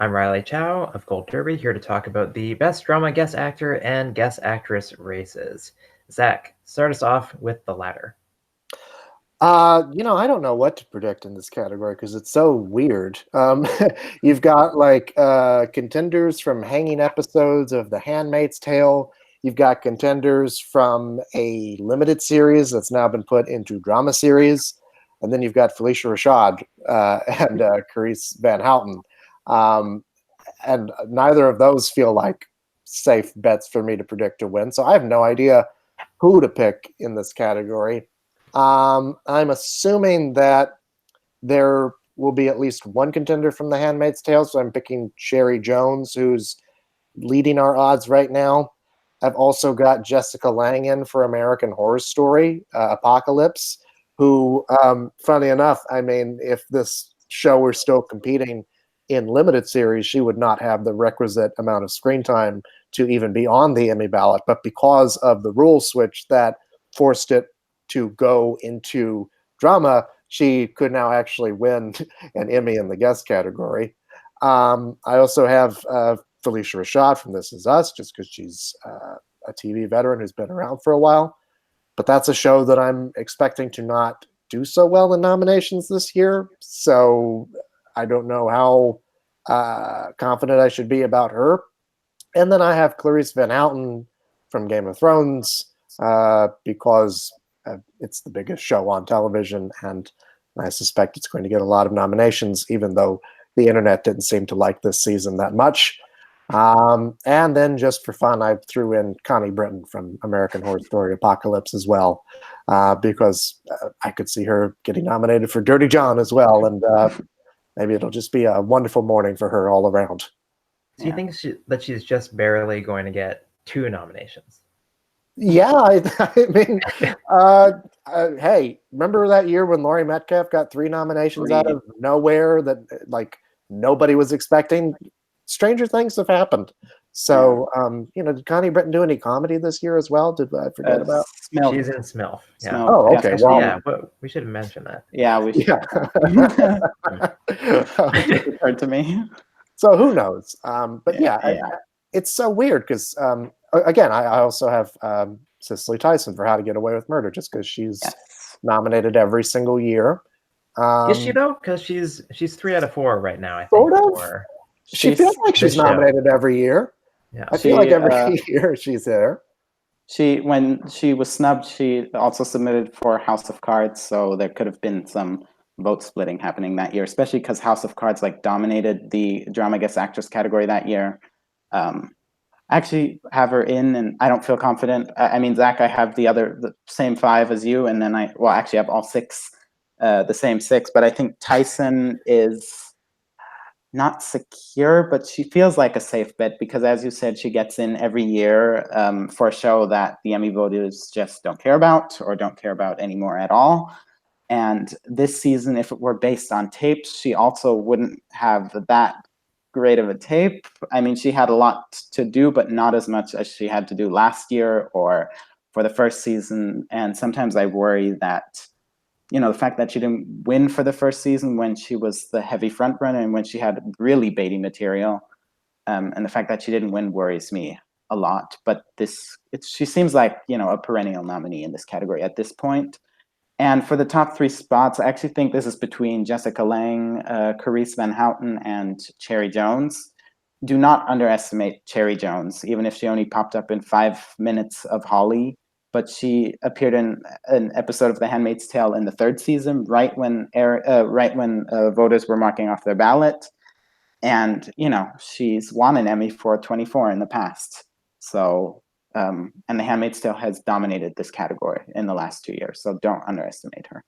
I'm Riley Chow of Gold Derby, here to talk about the Best Drama Guest Actor and Guest Actress races. Zach, start us off with the latter. I don't know what to predict in this category because it's so weird. You've got contenders from hanging episodes of The Handmaid's Tale. You've got contenders from a limited series that's now been put into drama series. And then you've got Felicia Rashad and Carice Van Houten. And neither of those feel like safe bets for me to predict to win. So I have no idea who to pick in this category. I'm assuming that there will be at least one contender from The Handmaid's Tale, so I'm picking Cherry Jones, who's leading our odds right now. I've also got Jessica Lange in for American Horror Story, Apocalypse, who, funny enough, I mean, if this show were still competing in limited series, she would not have the requisite amount of screen time to even be on the Emmy ballot. But because of the rule switch that forced it to go into drama, she could now actually win an Emmy in the guest category. I also have Felicia Rashad from This Is Us, just because she's a TV veteran who's been around for a while. But that's a show that I'm expecting to not do so well in nominations this year. So I don't know how confident I should be about her. And then I have Clarice Van Houten from Game of Thrones because it's the biggest show on television, and I suspect it's going to get a lot of nominations, even though the internet didn't seem to like this season that much. And then just for fun, I threw in Connie Britton from American Horror Story Apocalypse as well, because I could see her getting nominated for Dirty John as well, and maybe it'll just be a wonderful morning for her all around. Do you think that she's just barely going to get 2 nominations? Yeah, I mean, hey, remember that year when Laurie Metcalf got 3 nominations out of nowhere that nobody was expecting? Stranger things have happened. So, did Connie Britton do any comedy this year as well? Did I forget about? Smilf. She's in Smilf. Yeah. Smilf. Oh, okay. Well, yeah, but we should have mentioned that. Yeah, we should. It occurred to me. So who knows? But it's so weird because again, I also have Cicely Tyson for How to Get Away with Murder, just because she's nominated every single year. Is she though? Because she's 3 out of 4 right now. I think. Sort of. She feels like she's nominated every year. Yeah, I feel like every year she's there. When she was snubbed, she also submitted for House of Cards, so there could have been some vote splitting happening that year, especially because House of Cards dominated the drama guest actress category that year. I actually have her in, and I don't feel confident. I mean, Zach, I have the same 5 as you, and then I actually have all 6, the same 6. But I think Tyson is not secure, but she feels like a safe bet because, as you said, she gets in every year for a show that the Emmy voters just don't care about or don't care about anymore at all. And this season, if it were based on tapes, she also wouldn't have that great of a tape. I mean, she had a lot to do, but not as much as she had to do last year or for the first season. And sometimes I worry that, the fact that she didn't win for the first season when she was the heavy frontrunner and when she had really baity material, and the fact that she didn't win worries me a lot. But she seems like, a perennial nominee in this category at this point. And for the top 3 spots, I actually think this is between Jessica Lange, Carice Van Houten, and Cherry Jones. Do not underestimate Cherry Jones, even if she only popped up in 5 minutes of Holly. But she appeared in an episode of The Handmaid's Tale in the 3rd season, right when voters were marking off their ballot. And, she's won an Emmy for 24 in the past. So, and The Handmaid's Tale has dominated this category in the last 2 years. So don't underestimate her.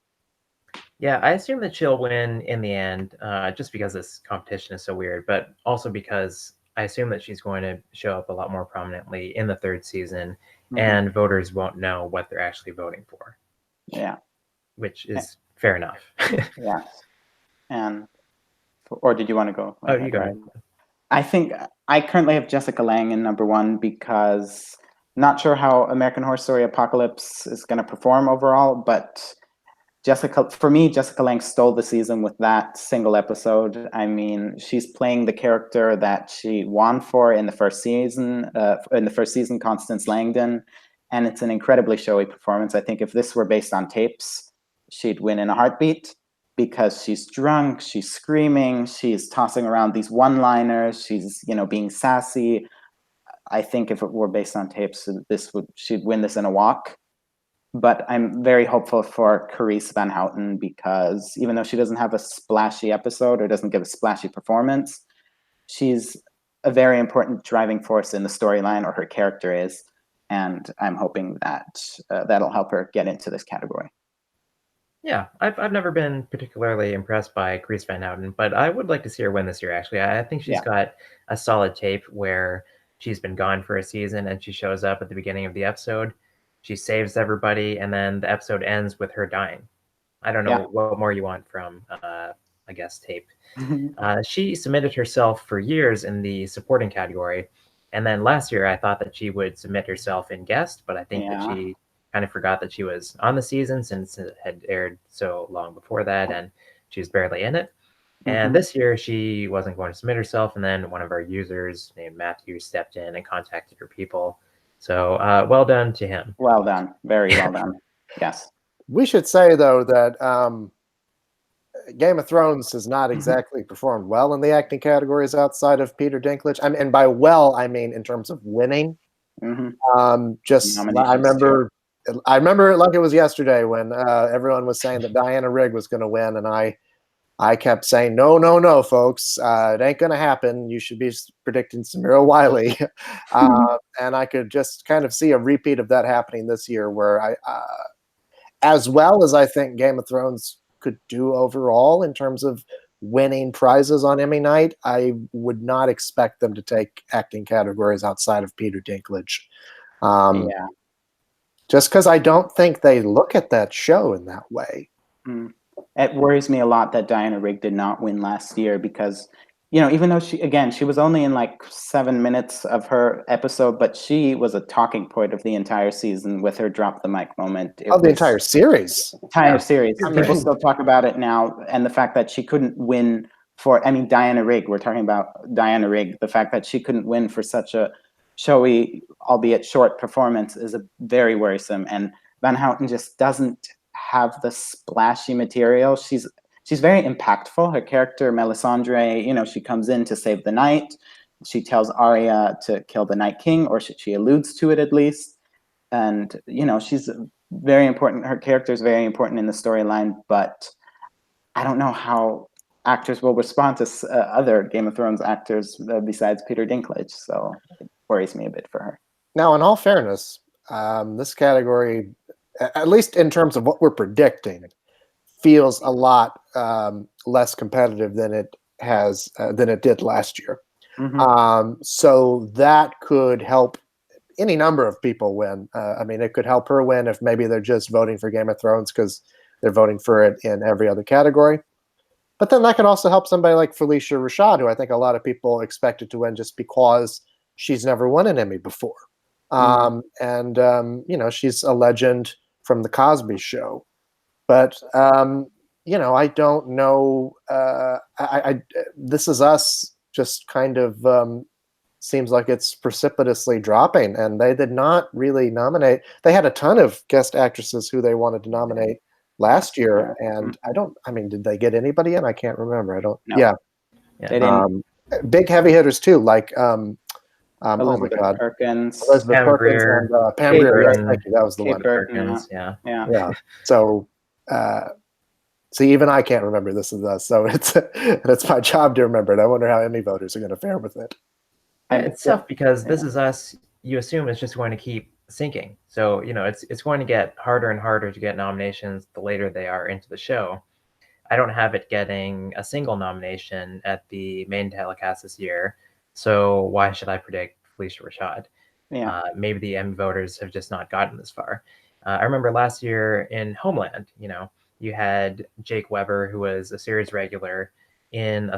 Yeah, I assume that she'll win in the end, just because this competition is so weird, but also because I assume that she's going to show up a lot more prominently in the 3rd season, and voters won't know what they're actually voting for. Yeah. Which is fair enough. Yeah. Or did you want to go? Oh, you go ahead. I think I currently have Jessica Lange in number 1 because not sure how American Horror Story Apocalypse is going to perform overall, but For me, Jessica Lange stole the season with that single episode. I mean, she's playing the character that she won for in the first season, Constance Langdon, and it's an incredibly showy performance. I think if this were based on tapes, she'd win in a heartbeat because she's drunk, she's screaming, she's tossing around these one-liners, she's, being sassy. I think if it were based on tapes, she'd win this in a walk. But I'm very hopeful for Carice Van Houten because even though she doesn't have a splashy episode or doesn't give a splashy performance, she's a very important driving force in the storyline, or her character is. And I'm hoping that that'll help her get into this category. Yeah, I've never been particularly impressed by Carice Van Houten, but I would like to see her win this year, actually. I think she's got a solid tape where she's been gone for a season and she shows up at the beginning of the episode. She saves everybody, and then the episode ends with her dying. I don't know what more you want from I guess tape. She submitted herself for years in the supporting category, and then last year I thought that she would submit herself in guest, but I think that she kind of forgot that she was on the season since it had aired so long before that, and she was barely in it. And this year she wasn't going to submit herself, and then one of our users named Matthew stepped in and contacted her people. So well done to him. Well done. Very well done. Yes. We should say, though, that Game of Thrones has not exactly performed well in the acting categories outside of Peter Dinklage. And by well, I mean in terms of winning. I remember it like it was yesterday when everyone was saying that Diana Rigg was going to win, and I kept saying, no, folks, it ain't going to happen. You should be predicting Samira Wiley. And I could just kind of see a repeat of that happening this year where as well as I think Game of Thrones could do overall in terms of winning prizes on Emmy night, I would not expect them to take acting categories outside of Peter Dinklage. Just because I don't think they look at that show in that way. It worries me a lot that Diana Rigg did not win last year because, even though she was only in like 7 minutes of her episode, but she was a talking point of the entire season with her drop the mic moment. The entire series. Series. People still talk about it now. And the fact that she couldn't win Diana Rigg, we're talking about Diana Rigg, the fact that she couldn't win for such a showy, albeit short performance is very worrisome. And Van Houten just doesn't have the splashy material. She's very impactful. Her character Melisandre, she comes in to save the night. She tells Arya to kill the Night King, or she alludes to it at least. And she's very important. Her character is very important in the storyline. But I don't know how actors will respond to other Game of Thrones actors besides Peter Dinklage. So it worries me a bit for her. Now, in all fairness, this category, at least in terms of what we're predicting, feels a lot less competitive than it did last year. So that could help any number of people win. It could help her win if maybe they're just voting for Game of Thrones because they're voting for it in every other category. But then that could also help somebody like Felicia Rashad, who I think a lot of people expected to win just because she's never won an Emmy before. She's a legend from the Cosby Show. But, I don't know. This Is Us just kind of seems like it's precipitously dropping, and they did not really nominate. They had a ton of guest actresses who they wanted to nominate last year, and did they get anybody in? I can't remember. They didn't. Big heavy hitters too, like Elizabeth Perkins, Elizabeth Perkins, and Pam Grier. Thank you. That was the one. Perkins, yeah. So, even I can't remember This Is Us. So it's my job to remember it. I wonder how Emmy voters are going to fare with it. It's tough because This Is Us, you assume it's just going to keep sinking. So it's going to get harder and harder to get nominations the later they are into the show. I don't have it getting a single nomination at the main telecast this year. So why should I predict Felicia Rashad? Maybe the Emmy voters have just not gotten this far. I remember last year in Homeland, you had Jake Weber, who was a series regular in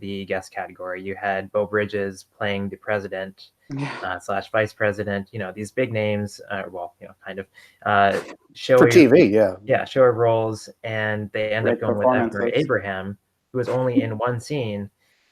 the guest category. You had Beau Bridges playing the president Yeah. slash vice president. You know, these big names. Well, you know, kind of For showy, TV, yeah. yeah, showy roles, and they end up Great going with F. Murray performances. Abraham, who was only in one scene,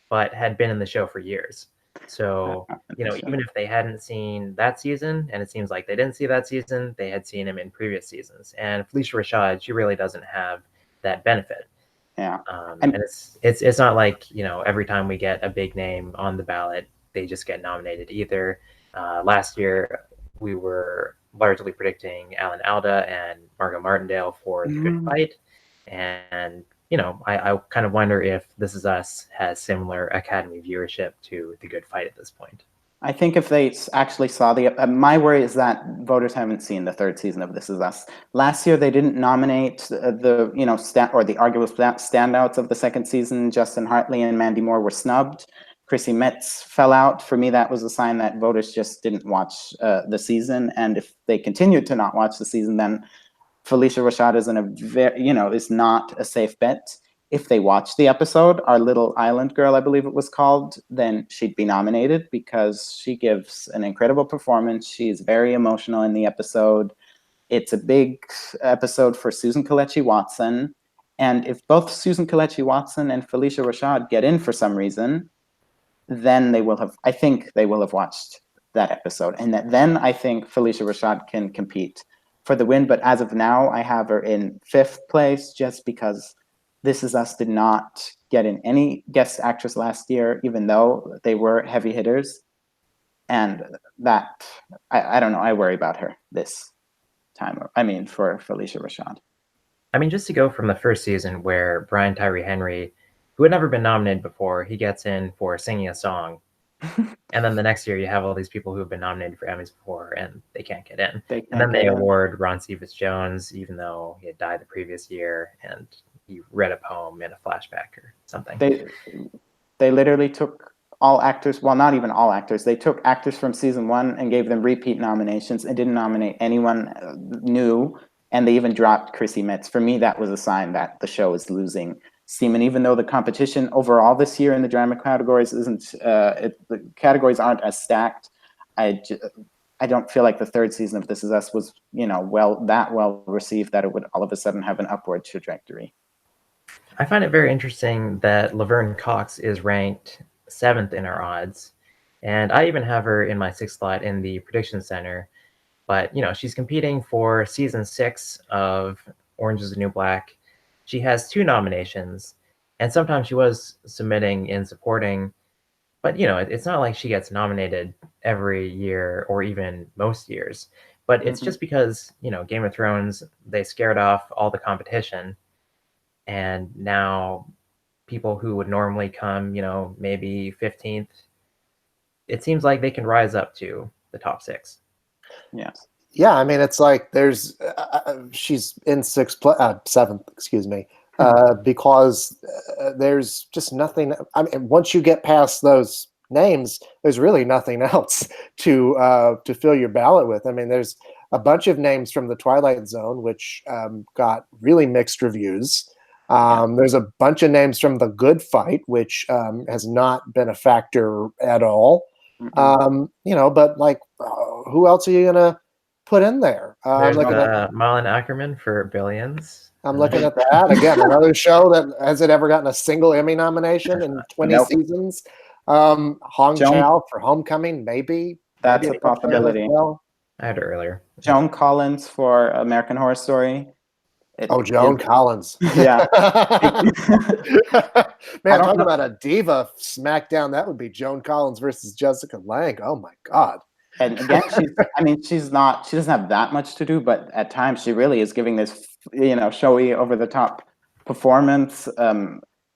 but had been in the show for years. So, you know, even if they hadn't seen that season, and it seems like they didn't see that season, they had seen him in previous seasons. And Felicia Rashad, she really doesn't have that benefit. Yeah. And it's not like, you know, every time we get a big name on the ballot, they just get nominated either. Last year, we were largely predicting Alan Alda and Margot Martindale for The Good Fight. And, you know, I kind of wonder if This Is Us has similar Academy viewership to The Good Fight at this point. I think if they actually saw my worry is that voters haven't seen the third season of This Is Us. Last year, they didn't nominate the arguable standouts of the second season. Justin Hartley and Mandy Moore were snubbed. Chrissy Metz fell out. For me, that was a sign that voters just didn't watch the season. And if they continued to not watch the season, then Felicia Rashad is not a safe bet. If they watched the episode, Our Little Island Girl, I believe it was called, then she'd be nominated because she gives an incredible performance. She's very emotional in the episode. It's a big episode for Susan Kelechi Watson. And if both Susan Kelechi Watson and Felicia Rashad get in for some reason, then I think they will have watched that episode. And then I think Felicia Rashad can compete for the win. But as of now, I have her in 5th place just because This Is Us did not get in any guest actress last year, even though they were heavy hitters. And that, I don't know, I worry about her this time. I mean, for Felicia Rashad. I mean, just to go from the first season where Brian Tyree Henry, who had never been nominated before, he gets in for singing a song. And then the next year you have all these people who have been nominated for Emmys before and they can't get in. And then they award Ron Cephas Jones, even though he had died the previous year and he read a poem in a flashback or something. They literally took all actors, well, not even all actors. They took actors from season 1 and gave them repeat nominations and didn't nominate anyone new. And they even dropped Chrissy Metz. For me, that was a sign that the show is losing steam. And even though the competition overall this year in the drama categories isn't, the categories aren't as stacked, I don't feel like the third season of This Is Us was, that well received that it would all of a sudden have an upward trajectory. I find it very interesting that Laverne Cox is ranked 7th in our odds. And I even have her in my 6th slot in the prediction center. But, she's competing for season 6 of Orange is the New Black. She has 2 nominations, and sometimes she was submitting in supporting, but it's not like she gets nominated every year or even most years. But it's just because Game of Thrones, they scared off all the competition, and now people who would normally come maybe 15th, it seems like they can rise up to the top 6. Yes. Yeah, I mean, it's like there's she's in 7th, excuse me, because there's just nothing. I mean, once you get past those names, there's really nothing else to fill your ballot with. I mean, there's a bunch of names from the Twilight Zone which got really mixed reviews. There's a bunch of names from The Good Fight, which has not been a factor at all. But like, who else are you gonna put in there? There's Malin Ackerman for Billions. I'm looking at that again. Another show that hasn't ever gotten a single Emmy nomination in 20 seasons. Hong Chow for Homecoming, maybe. That's a possibility. Well. I had it earlier. Joan Collins for American Horror Story. Joan Collins. Yeah. Man, talk about a diva smackdown. That would be Joan Collins versus Jessica Lange. Oh my God. And again, she doesn't have that much to do, but at times she really is giving this, showy over the top performance.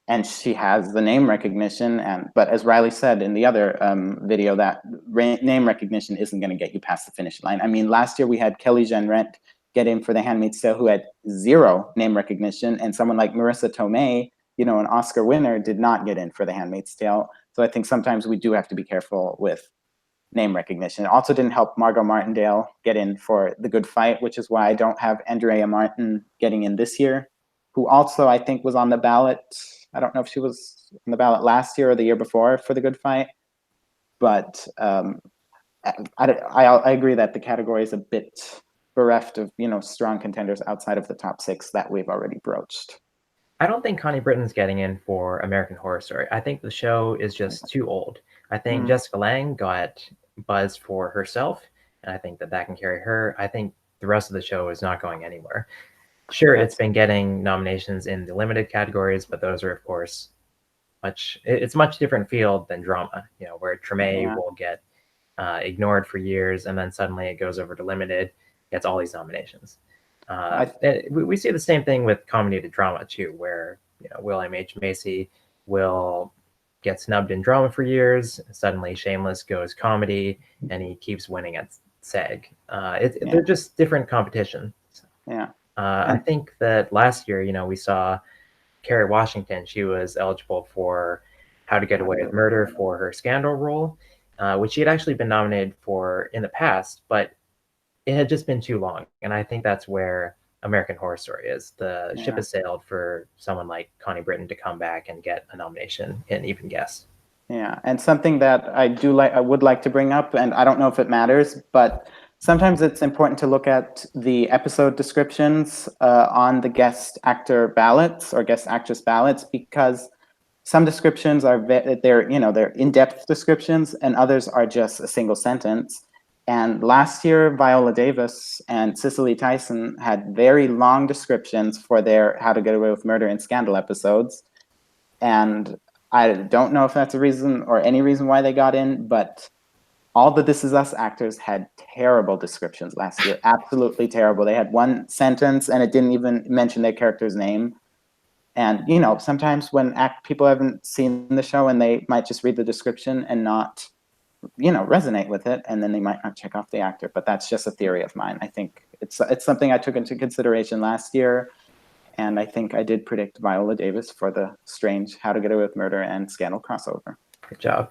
And she has the name recognition. But as Riley said in the other video, that name recognition isn't going to get you past the finish line. I mean, last year we had Kelly Jenrette get in for The Handmaid's Tale, who had 0 name recognition, and someone like Marissa Tomei, an Oscar winner, did not get in for The Handmaid's Tale. So I think sometimes we do have to be careful with name recognition. It also didn't help Margot Martindale get in for The Good Fight, which is why I don't have Andrea Martin getting in this year. who also I think was on the ballot. I don't know if she was on the ballot last year or the year before for The Good Fight, but I agree that the category is a bit bereft of strong contenders outside of the top 6 that we've already broached. I don't think Connie Britton's getting in for American Horror Story. I think the show is just too old. I think Jessica Lange got buzz for herself, and I think that can carry her. I think the rest of the show is not going anywhere. Sure, it's been getting nominations in the limited categories, but those are, of course, it's much different field than drama, where Treme will get ignored for years, and then suddenly it goes over to limited, gets all these nominations. We see the same thing with comedy to drama too, where William H. Macy will get snubbed in drama for years. Suddenly, Shameless goes comedy, and he keeps winning at SAG. They're just different competitions. Yeah. I think that last year, we saw Kerry Washington. She was eligible for How to Get Away with Murder for her Scandal role, which she had actually been nominated for in the past, but it had just been too long. And I think that's where American Horror Story is. The ship has sailed for someone like Connie Britton to come back and get a nomination and even guess. Yeah, and something that I would like to bring up, and I don't know if it matters, but sometimes it's important to look at the episode descriptions on the guest actor ballots or guest actress ballots, because some descriptions they're in-depth descriptions, and others are just a single sentence. And last year, Viola Davis and Cicely Tyson had very long descriptions for their How to Get Away with Murder and Scandal episodes. And I don't know if that's a reason or any reason why they got in, but all the This Is Us actors had terrible descriptions last year. Absolutely terrible. They had one sentence and it didn't even mention their character's name. And, sometimes when people haven't seen the show and they might just read the description and not resonate with it, and then they might not check off the actor. But that's just a theory of mine. I think it's something I took into consideration last year, and I think I did predict Viola Davis for the strange How to Get Away with Murder and Scandal crossover. Good job.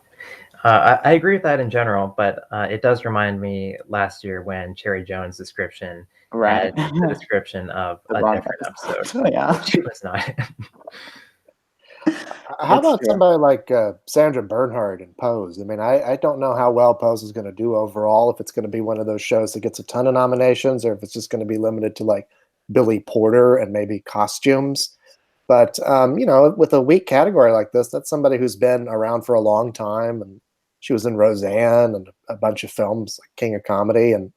I agree with that in general, but it does remind me last year when Cherry Jones' description had the description of a different episode. Yeah. She was not. How about somebody like Sandra Bernhard in Pose? I mean, I don't know how well Pose is going to do overall, if it's going to be one of those shows that gets a ton of nominations, or if it's just going to be limited to like Billy Porter and maybe costumes. But, with a weak category like this, that's somebody who's been around for a long time. And she was in Roseanne and a bunch of films like King of Comedy. And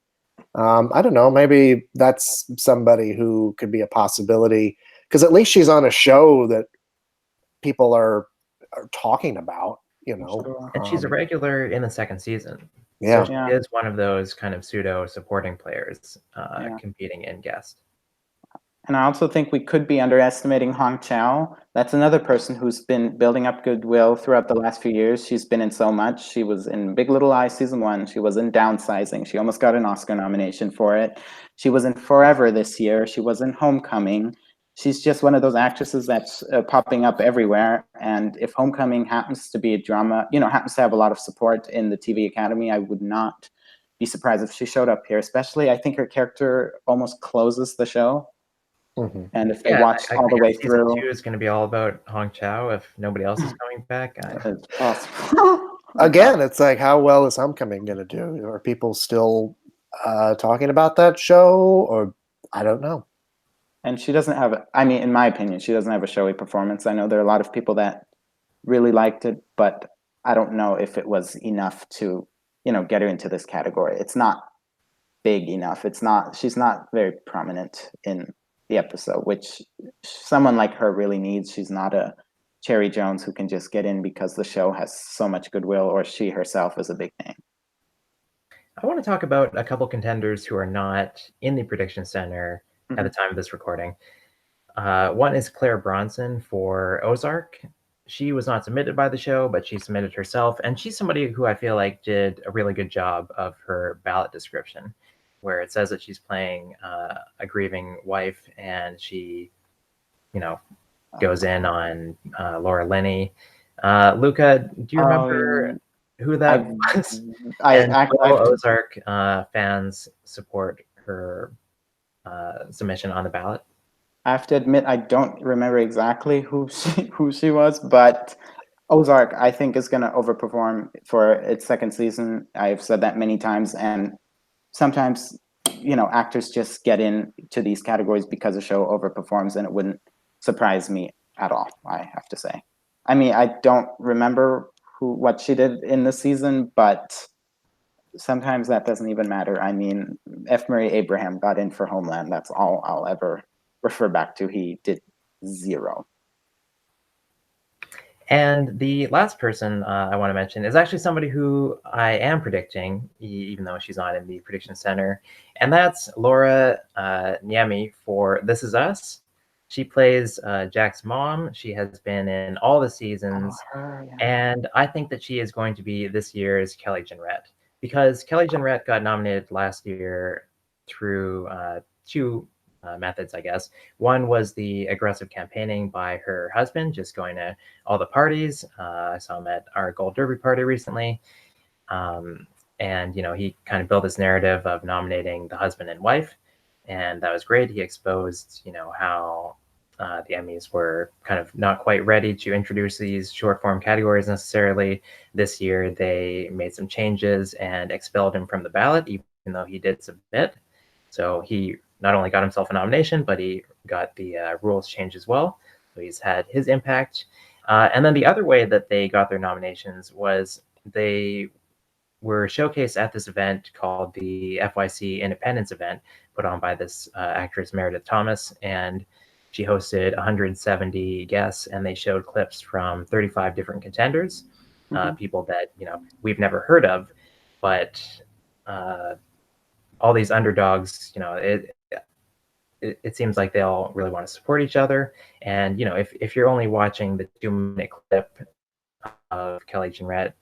I don't know, maybe that's somebody who could be a possibility, because at least she's on a show that people are talking about, And she's a regular in the second season. Yeah. So she is one of those kind of pseudo supporting players competing in guest. And I also think we could be underestimating Hong Chow. That's another person who's been building up goodwill throughout the last few years. She's been in so much. She was in Big Little Lies season 1. She was in Downsizing. She almost got an Oscar nomination for it. She was in Forever this year. She was in Homecoming. She's just one of those actresses that's popping up everywhere. And if Homecoming happens to be a drama, happens to have a lot of support in the TV Academy, I would not be surprised if she showed up here. Especially, I think her character almost closes the show. Mm-hmm. And if they watched all the way through, season 2 is going to be all about Hong Chow. If nobody else is coming back, it's possible. Again, it's like, how well is Homecoming going to do? Are people still talking about that show? Or I don't know. And she doesn't have, in my opinion, she doesn't have a showy performance. I know there are a lot of people that really liked it, but I don't know if it was enough to, get her into this category. It's not big enough. She's not very prominent in the episode, which someone like her really needs. She's not a Cherry Jones who can just get in because the show has so much goodwill, or she herself is a big name. I want to talk about a couple contenders who are not in the prediction center at the time of this recording. One is Claire Bronson for Ozark. She was not submitted by the show, but she submitted herself, and she's somebody who I feel like did a really good job of her ballot description, where it says that she's playing a grieving wife, and she, goes in on Laura Linney. Luca, do you remember who that was? Ozark fans support her submission on the ballot? I have to admit, I don't remember exactly who she was, but Ozark, I think, is going to overperform for its second season. I've said that many times, and sometimes, actors just get into these categories because a show overperforms, and it wouldn't surprise me at all, I have to say. I mean, I don't remember what she did in the season, but sometimes that doesn't even matter. I mean, F. Murray Abraham got in for Homeland. That's all I'll ever refer back to. He did zero. And the last person I want to mention is actually somebody who I am predicting, even though she's not in the prediction center, and that's Laura Niemi for This Is Us. She plays Jack's mom. She has been in all the seasons, and I think that she is going to be this year's Kelly Jenrette, because Kelly Jenrette got nominated last year through two methods, I guess. One was the aggressive campaigning by her husband, just going to all the parties. I saw him at our Gold Derby party recently. And, he kind of built this narrative of nominating the husband and wife. And that was great. He exposed, how the Emmys were kind of not quite ready to introduce these short form categories necessarily. This year, they made some changes and expelled him from the ballot, even though he did submit. So he not only got himself a nomination, but he got the rules changed as well. So he's had his impact. And then the other way that they got their nominations was they were showcased at this event called the FYC Independence event, put on by this actress Meredith Thomas, and she hosted 170 guests, and they showed clips from 35 different contenders, people that we've never heard of, but all these underdogs, it seems like they all really want to support each other. And if you're only watching the 2-minute clip of Kelly Jenrette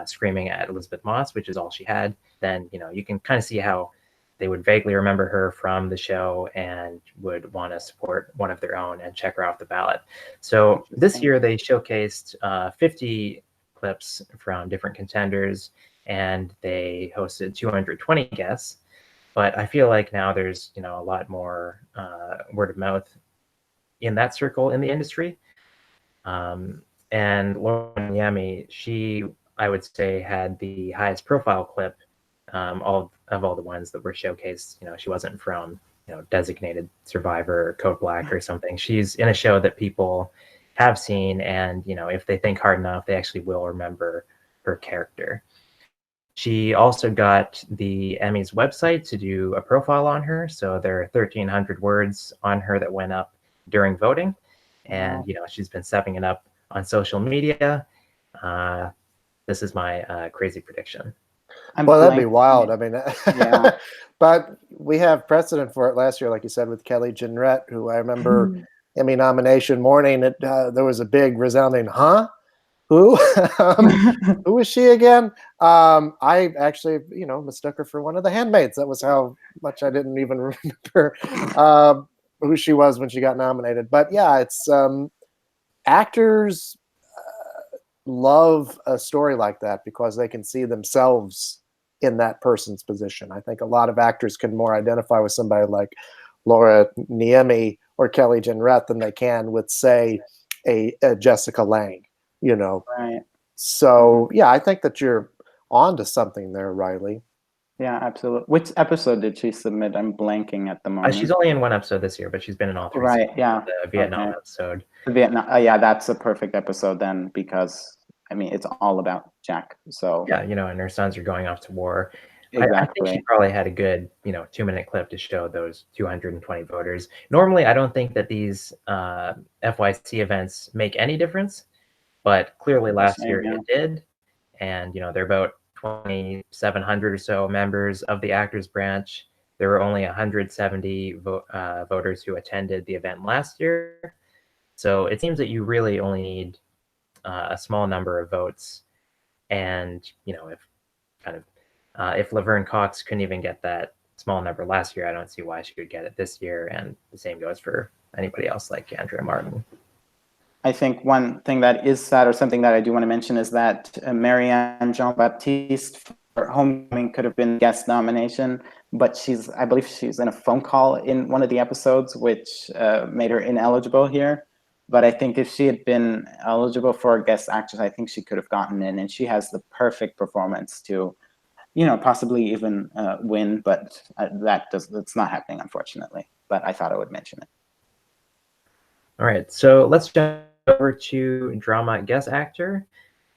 screaming at Elizabeth Moss, which is all she had, then you can kind of see how they would vaguely remember her from the show and would want to support one of their own and check her off the ballot. So this year they showcased 50 clips from different contenders, and they hosted 220 guests. But I feel like now there's a lot more word of mouth in that circle in the industry. And Laura Niemi, she, I would say, had the highest profile clip all the ones that were showcased. She wasn't from Designated Survivor or Code Black or something. She's in a show that people have seen, and if they think hard enough, they actually will remember her character. She also got the Emmys website to do a profile on her. So there are 1,300 words on her that went up during voting. And, she's been stepping it up on social media. This is my crazy prediction. Well, that'd be wild. I mean, yeah. But we have precedent for it last year, like you said, with Kelly Jenrette, who I remember Emmy nomination morning, there was a big resounding, huh? Who? Who is she again? I actually, mistook her for one of the handmaids. That was how much I didn't even remember who she was when she got nominated. But yeah, it's actors love a story like that because they can see themselves in that person's position. I think a lot of actors can more identify with somebody like Laura Niemi or Kelly Jenrette than they can with, say, a Jessica Lange. Right. So yeah, I think that you're on to something there, Riley. Yeah, absolutely. Which episode did she submit? I'm blanking at the moment. She's only in one episode this year, but she's been in all 3. Right. Yeah. The Vietnam episode. Vietnam. Yeah, that's a perfect episode then, because it's all about Jack. So yeah, and her sons are going off to war. Exactly. I think she probably had a good, 2-minute clip to show those 220 voters. Normally, I don't think that these FYC events make any difference. But clearly last year it did. And, there are about 2,700 or so members of the actors branch. There were only 170 voters who attended the event last year. So it seems that you really only need a small number of votes. And, if Laverne Cox couldn't even get that small number last year, I don't see why she would get it this year. And the same goes for anybody else like Andrea Martin. I think one thing that is sad, or something that I do want to mention, is that Marianne Jean-Baptiste Homecoming could have been guest nomination, but I believe she's in a phone call in one of the episodes, which made her ineligible here. But I think if she had been eligible for a guest actress, I think she could have gotten in, and she has the perfect performance to, possibly even win. But that's not happening, unfortunately. But I thought I would mention it. All right, so let's jump over to drama guest actor.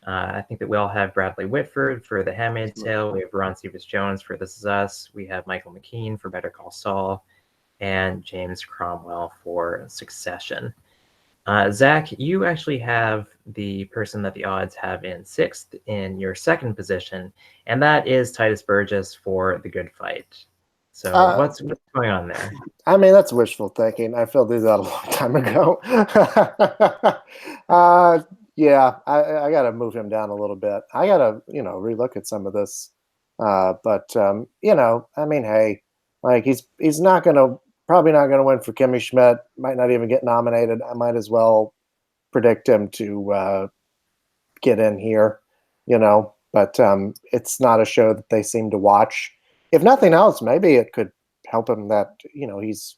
I think that we all have Bradley Whitford for The Handmaid's Tale. We have Ron Cephas-Jones for This Is Us. We have Michael McKean for Better Call Saul, and James Cromwell for Succession. Zach, you actually have the person that the odds have in 6th in your 2nd position, and that is Titus Burgess for The Good Fight. So what's going on there? I mean, that's wishful thinking. I filled these out a long time ago. Yeah, I got to move him down a little bit. I got to, relook at some of this. But I mean, hey, like he's probably not gonna win for Kimmy Schmidt. Might not even get nominated. I might as well predict him to get in here, But it's not a show that they seem to watch. If nothing else, maybe it could help him that he's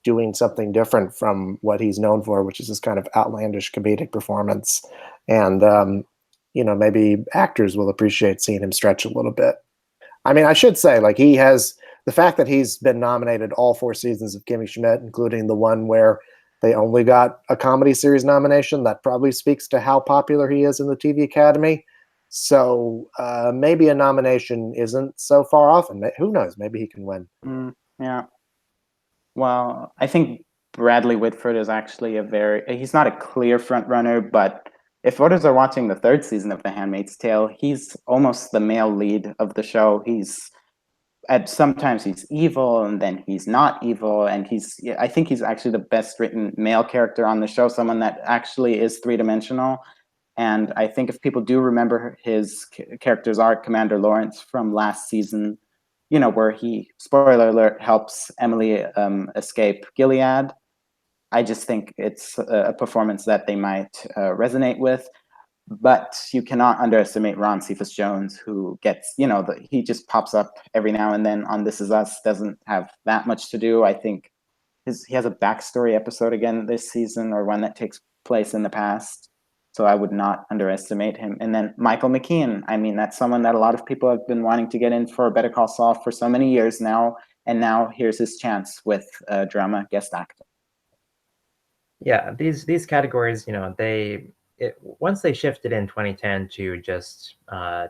doing something different from what he's known for, which is this kind of outlandish comedic performance. And, maybe actors will appreciate seeing him stretch a little bit. I mean, I should say, like, the fact that he's been nominated all 4 seasons of Kimmy Schmidt, including the one where they only got a comedy series nomination, that probably speaks to how popular he is in the TV Academy. So maybe a nomination isn't so far off, and who knows, maybe he can win. Yeah. Well, I think Bradley Whitford is actually he's not a clear front runner, but if voters are watching the 3rd season of The Handmaid's Tale, he's almost the male lead of the show. Sometimes he's evil, and then he's not evil, and I think he's actually the best written male character on the show, someone that actually is 3-dimensional. And I think if people do remember his character's arc, Commander Lawrence, from last season, where he, spoiler alert, helps Emily escape Gilead, I just think it's a performance that they might resonate with. But you cannot underestimate Ron Cephas-Jones, who gets, he just pops up every now and then on This Is Us, doesn't have that much to do. I think he has a backstory episode again this season, or one that takes place in the past. So I would not underestimate him. And then Michael McKean, I mean, that's someone that a lot of people have been wanting to get in for Better Call Saul for so many years now. And now here's his chance with a drama guest actor. Yeah, these categories, once they shifted in 2010 to just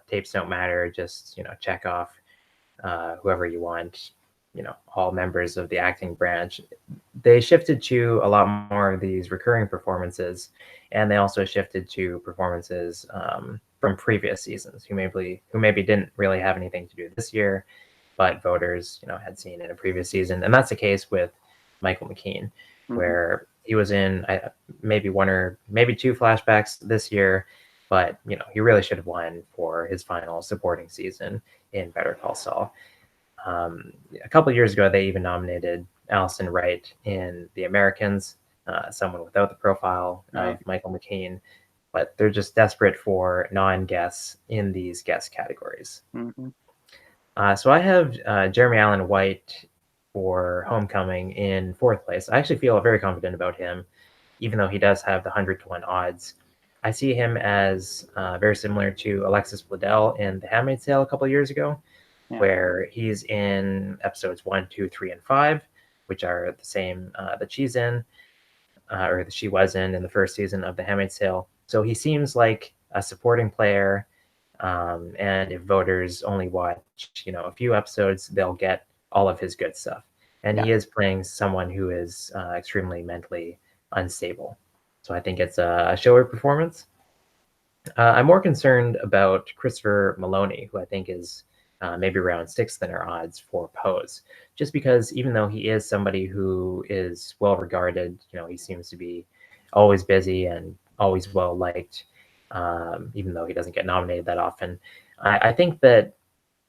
tapes don't matter, just check off whoever you want, all members of the acting branch, they shifted to a lot more of these recurring performances, and they also shifted to performances from previous seasons who maybe didn't really have anything to do this year, but voters had seen in a previous season. And that's the case with Michael McKean, where he was in maybe 1 or maybe 2 flashbacks this year, but he really should have won for his final supporting season in Better Call Saul. A couple of years ago, they even nominated Allison Wright in The Americans, someone without the profile of Michael McKean, but they're just desperate for non-guests in these guest categories. So I have Jeremy Allen White for Homecoming in 4th place. I actually feel very confident about him, even though he does have the 100-to-1 odds. I see him as very similar to Alexis Bledel in The Handmaid's Tale a couple of years ago, where he's in episodes 1, 2, 3, and 5, which are the same that she's in, or that she was in the 1st season of The Handmaid's Tale. So he seems like a supporting player, and if voters only watch, a few episodes, they'll get all of his good stuff. And he is playing someone who is extremely mentally unstable. So I think it's a showy performance. I'm more concerned about Christopher Maloney, who I think is maybe around 6th in our odds for Pose, just because even though he is somebody who is well regarded, he seems to be always busy and always well liked, even though he doesn't get nominated that often. I think that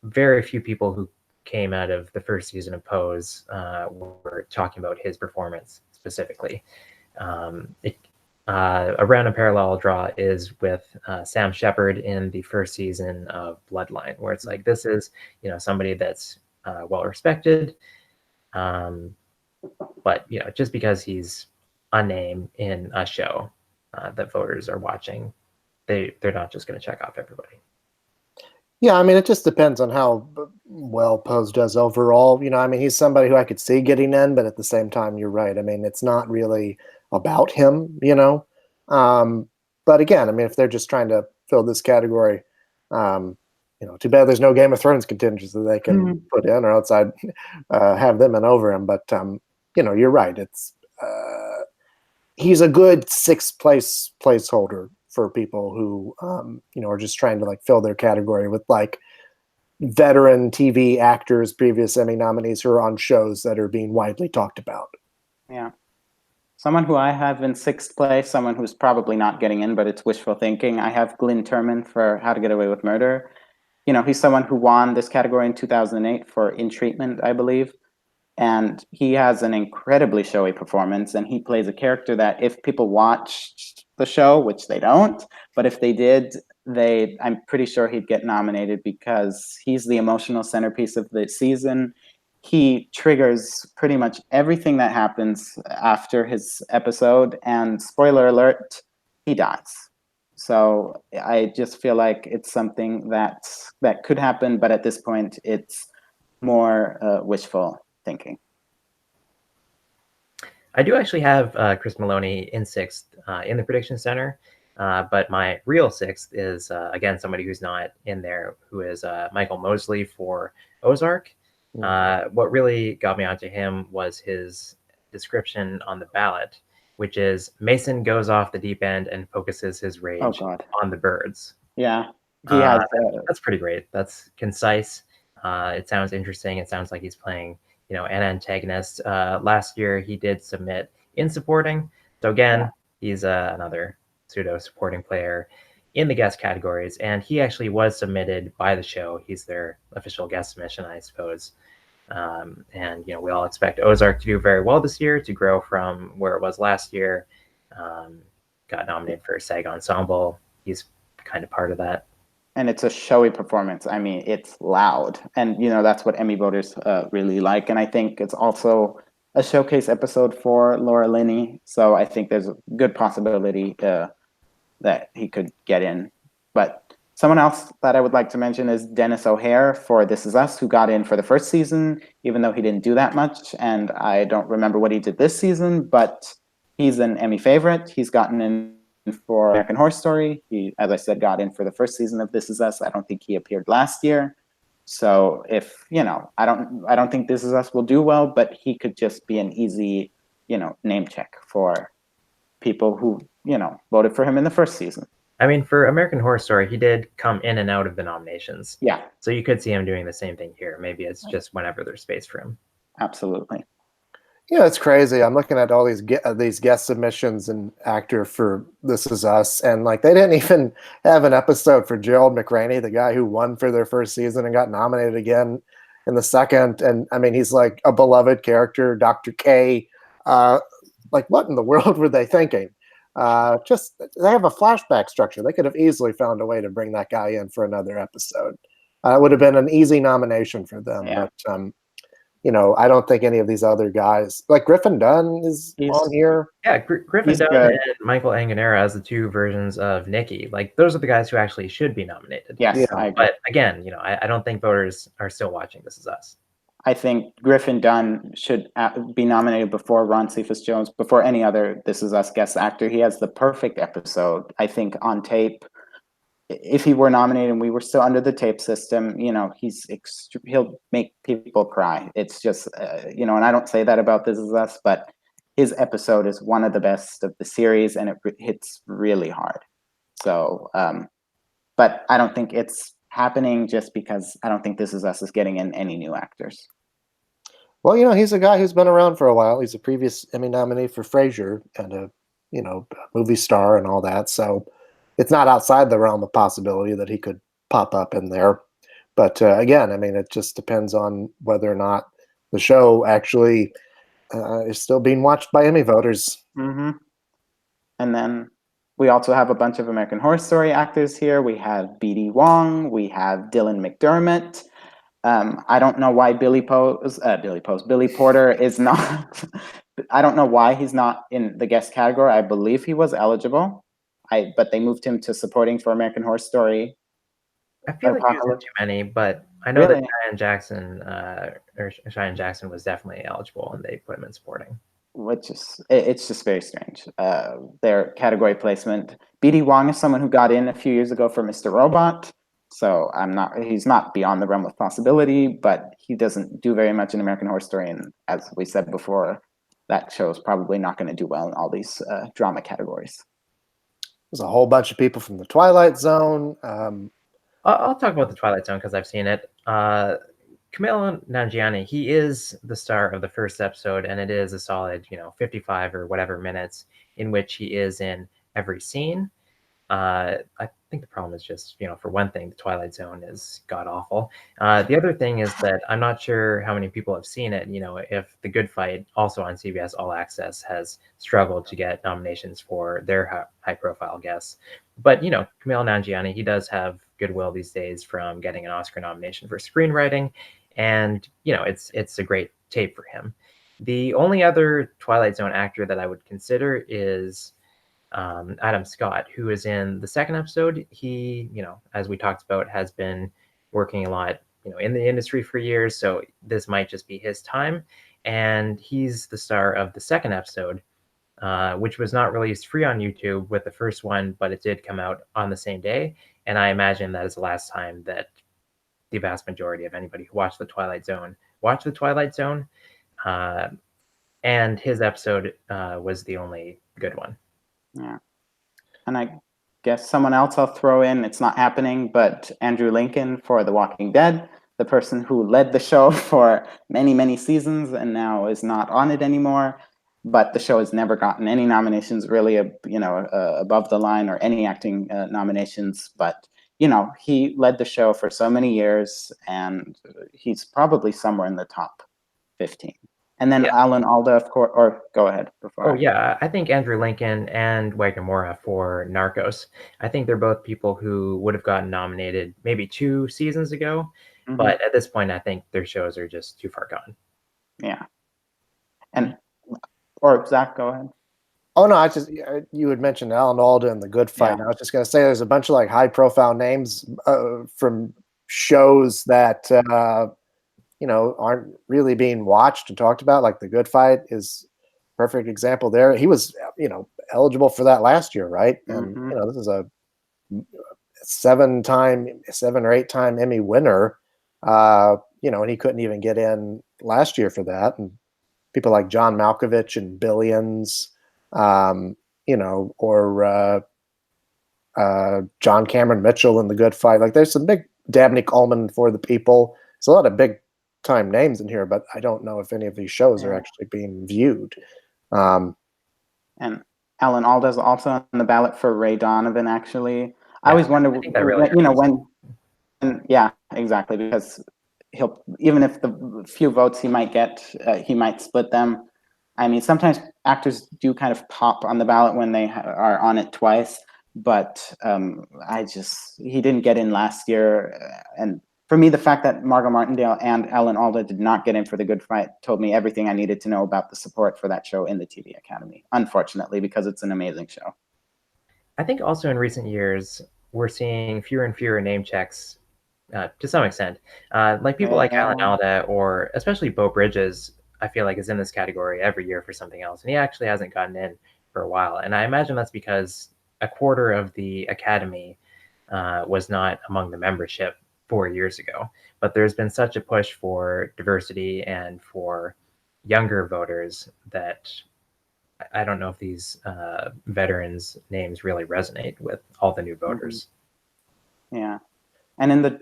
very few people who came out of the 1st season of Pose were talking about his performance specifically. a random parallel draw is with Sam Shepard in the first season of Bloodline, where it's like, this is, you know, somebody that's well respected, but you know, just because he's a name in a show that voters are watching, they're not just going to check off everybody. Yeah, I mean, it just depends on how well Pose does overall. You know, I mean, he's somebody who I could see getting in, but at the same time, you're right. I mean, it's not really about him, you know. But again, I mean, if they're just trying to fill this category, you know, too bad there's no Game of Thrones contenders that they can put in, or else I'd have them in over him. But you know, you're right. It's he's a good sixth place placeholder for people who you know, are just trying to like fill their category with like veteran TV actors, previous Emmy nominees who are on shows that are being widely talked about. Yeah. Someone who I have in sixth place, someone who's probably not getting in, but it's wishful thinking. I have Glyn Turman for How to Get Away with Murder. You know, he's someone who won this category in 2008 for In Treatment, I believe. And he has an incredibly showy performance, and he plays a character that if people watched the show, which they don't, but if they did, I'm pretty sure he'd get nominated because he's the emotional centerpiece of the season. He triggers pretty much everything that happens after his episode, and spoiler alert, he dies. So I just feel like it's something that could happen, but at this point, it's more wishful thinking. I do actually have Chris Maloney in sixth in the prediction center, but my real sixth is again somebody who's not in there, who is Michael Mosley for Ozark. What really got me onto him was his description on the ballot, which is Mason goes off the deep end and focuses his rage on the birds. Yeah, he has. That's pretty great. That's concise. It sounds interesting. It sounds like he's playing, you know, an antagonist. Last year he did submit in supporting. So again, he's another pseudo supporting player in the guest categories, and he actually was submitted by the show. He's their official guest submission, I suppose. And you know, we all expect Ozark to do very well this year, to grow from where it was last year. Got nominated for SAG Ensemble. He's kind of part of that. And it's a showy performance. I mean, it's loud. And, you know, that's what Emmy voters really like. And I think it's also a showcase episode for Laura Linney. So I think there's a good possibility that he could get in. But someone else that I would like to mention is Dennis O'Hare for This Is Us, who got in for the first season, even though he didn't do that much. And I don't remember what he did this season, but he's an Emmy favorite. He's gotten in for American Horror Story. He, as I said, got in for the first season of This Is Us. I don't think he appeared last year. So if, you know, I don't think This Is Us will do well, but he could just be an easy, you know, name check for people who, you know, voted for him in the first season. I mean, for American Horror Story, he did come in and out of the nominations. Yeah. So you could see him doing the same thing here. Maybe it's just whenever there's space for him. Absolutely. Yeah, it's crazy. I'm looking at all these guest submissions and actor for This Is Us, and like they didn't even have an episode for Gerald McRaney, the guy who won for their first season and got nominated again in the second. And I mean, he's like a beloved character, Dr. K. Like, what in the world were they thinking? Just they have a flashback structure. They could have easily found a way to bring that guy in for another episode. It would have been an easy nomination for them, Yeah. but. You know, I don't think any of these other guys, like Griffin Dunn is on here. Yeah, Griffin Dunn and Michael Anganera as the two versions of Nikki. Like, those are the guys who actually should be nominated. Yes, yeah. I agree. But again, you know, I don't think voters are still watching This Is Us. I think Griffin Dunn should be nominated before Ron Cephas Jones, before any other This Is Us guest actor. He has the perfect episode, I think, on tape. If he were nominated and we were still under the tape system, you know, he'll make people cry. It's just, you know, and I don't say that about This Is Us, but his episode is one of the best of the series, and it hits really hard. So, but I don't think it's happening just because I don't think This Is Us is getting in any new actors. Well, you know, he's a guy who's been around for a while. He's a previous Emmy nominee for Frasier and a, you know, movie star and all that. So it's not outside the realm of possibility that he could pop up in there. But again, I mean, it just depends on whether or not the show actually is still being watched by Emmy voters. Mm-hmm. And then we also have a bunch of American Horror Story actors here. We have B.D. Wong, we have Dylan McDermott. I don't know why Billy Porter is not. I don't know why he's not in the guest category. I believe he was eligible, but they moved him to supporting for American Horror Story. I feel like he was in too many, but I know Really? that Cheyenne Jackson was definitely eligible, and they put him in supporting. Which is, it's just very strange. Their category placement. B.D. Wong is someone who got in a few years ago for Mr. Robot. So he's not beyond the realm of possibility, but he doesn't do very much in American Horror Story. And as we said before, that show is probably not going to do well in all these drama categories. There's a whole bunch of people from the Twilight Zone. I'll talk about the Twilight Zone because I've seen it. Camille Nanjiani, he is the star of the first episode, and it is a solid, 55 or whatever minutes in which he is in every scene. I think the problem is just, for one thing, the Twilight Zone is god awful. The other thing is that I'm not sure how many people have seen it. If The Good Fight, also on CBS All Access, has struggled to get nominations for their high profile guests. But, Camille Nanjiani, he does have goodwill these days from getting an Oscar nomination for screenwriting. And, it's a great tape for him. The only other Twilight Zone actor that I would consider is Adam Scott, who is in the second episode. He, as we talked about, has been working a lot, in the industry for years. So this might just be his time. And he's the star of the second episode, which was not released free on YouTube with the first one, but it did come out on the same day. And I imagine that is the last time that the vast majority of anybody who watched The Twilight Zone watched The Twilight Zone. And his episode was the only good one. Yeah. And I guess someone else I'll throw in, it's not happening, but Andrew Lincoln for The Walking Dead, the person who led the show for many, many seasons and now is not on it anymore. But the show has never gotten any nominations really, above the line or any acting nominations. But, he led the show for so many years and he's probably somewhere in the top 15. And then Alan Alda, of course, or go ahead. I think Andrew Lincoln and Wagner Moura for Narcos. I think they're both people who would have gotten nominated maybe 2 seasons ago. Mm-hmm. But at this point, I think their shows are just too far gone. Yeah. Or Zach, go ahead. Oh, no, you had mentioned Alan Alda and The Good Fight. Yeah. I was just going to say there's a bunch of high profile names from shows that aren't really being watched and talked about. Like The Good Fight is a perfect example there. He was, eligible for that last year, right? Mm-hmm. And, this is a 7 or 8 time Emmy winner, and he couldn't even get in last year for that. And people like John Malkovich and Billions, or John Cameron Mitchell in The Good Fight. There's some big Dabney Coleman for The People. There's a lot of big time names in here, but I don't know if any of these shows are actually being viewed. And Alan Alda is also on the ballot for Ray Donovan, actually. Yeah, I always wonder, yeah, exactly, because even if the few votes he might get, he might split them. I mean, sometimes actors do kind of pop on the ballot when they are on it twice, but he didn't get in last year. And for me, the fact that Margot Martindale and Alan Alda did not get in for The Good Fight told me everything I needed to know about the support for that show in the TV Academy, unfortunately, because it's an amazing show. I think also in recent years, we're seeing fewer and fewer name checks to some extent. People like Alan Alda, or especially Beau Bridges, I feel like is in this category every year for something else. And he actually hasn't gotten in for a while. And I imagine that's because a quarter of the Academy was not among the membership 4 years ago. But there's been such a push for diversity and for younger voters that I don't know if these veterans' names really resonate with all the new voters. Yeah. And in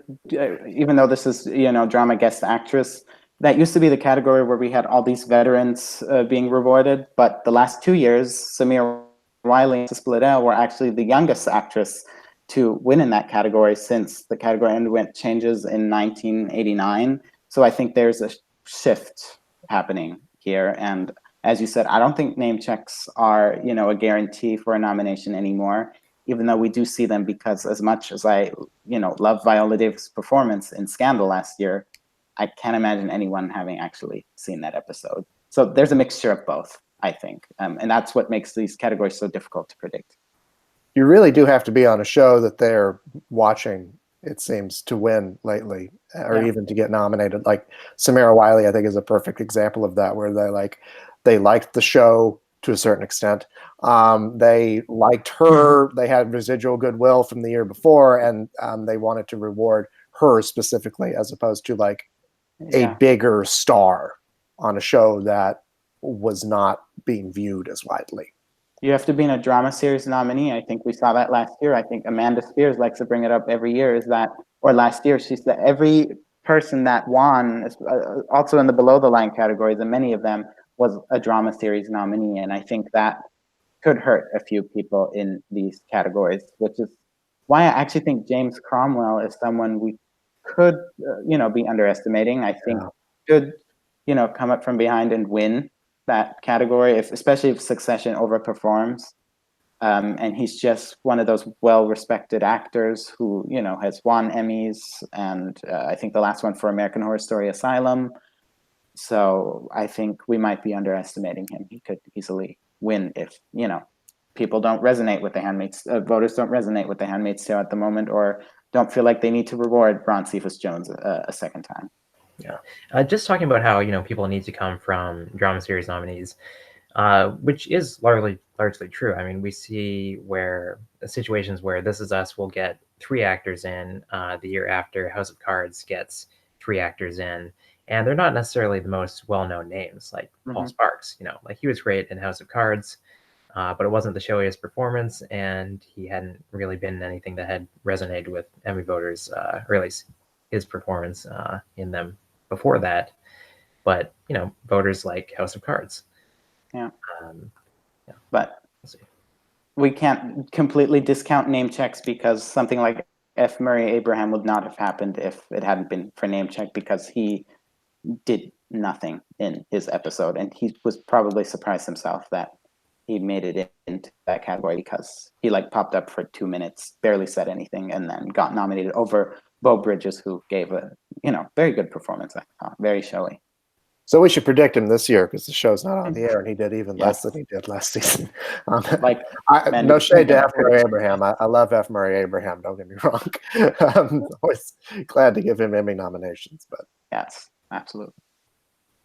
even though this is, drama guest actress, that used to be the category where we had all these veterans being rewarded. But the last 2 years, Samira Wiley and Sis Liddell were actually the youngest actress to win in that category since the category underwent changes in 1989. So I think there's a shift happening here. And as you said, I don't think name checks are, a guarantee for a nomination anymore, even though we do see them, because as much as I, love Viola Davis' performance in Scandal last year, I can't imagine anyone having actually seen that episode. So there's a mixture of both, I think. And that's what makes these categories so difficult to predict. You really do have to be on a show that they're watching, it seems, to win lately, or even to get nominated. Like Samara Wiley, I think, is a perfect example of that, where they liked the show to a certain extent. They liked her. They had residual goodwill from the year before, and they wanted to reward her specifically, as opposed to like a bigger star on a show that was not being viewed as widely. You have to be in a drama series nominee. I think we saw that last year. I think Amanda Spears likes to bring it up every year, or last year, she said every person that won, also in the below the line categories, and many of them, was a drama series nominee. And I think that could hurt a few people in these categories, which is why I actually think James Cromwell is someone we could, be underestimating. I think could, come up from behind and win that category, especially if Succession overperforms. And he's just one of those well-respected actors who, has won Emmys, and I think the last one for American Horror Story Asylum. So I think we might be underestimating him. He could easily win if, people don't resonate with the Handmaid's, voters don't resonate with the Handmaid's Tale at the moment, or don't feel like they need to reward Ron Cephas Jones a second time. Yeah, just talking about how people need to come from drama series nominees, which is largely true. I mean, we see where situations where This Is Us will get 3 actors in, the year after House of Cards gets 3 actors in, and they're not necessarily the most well-known names, like Paul Sparks. Like he was great in House of Cards, but it wasn't the showiest performance, and he hadn't really been in anything that had resonated with Emmy voters, or at least his performance in them before that. But voters like House of Cards. But we can't completely discount name checks, because something like F. Murray Abraham would not have happened if it hadn't been for name check, because he did nothing in his episode, and he was probably surprised himself that he made it into that category, because he popped up for 2 minutes, barely said anything, and then got nominated over Beau Bridges, who gave a very good performance. I thought very showy. So we should predict him this year, because the show's not on the air, and he did even less than he did last season. No shade to F. Murray Abraham. I love F. Murray Abraham. Don't get me wrong. I'm always glad to give him Emmy nominations, but yes, absolutely.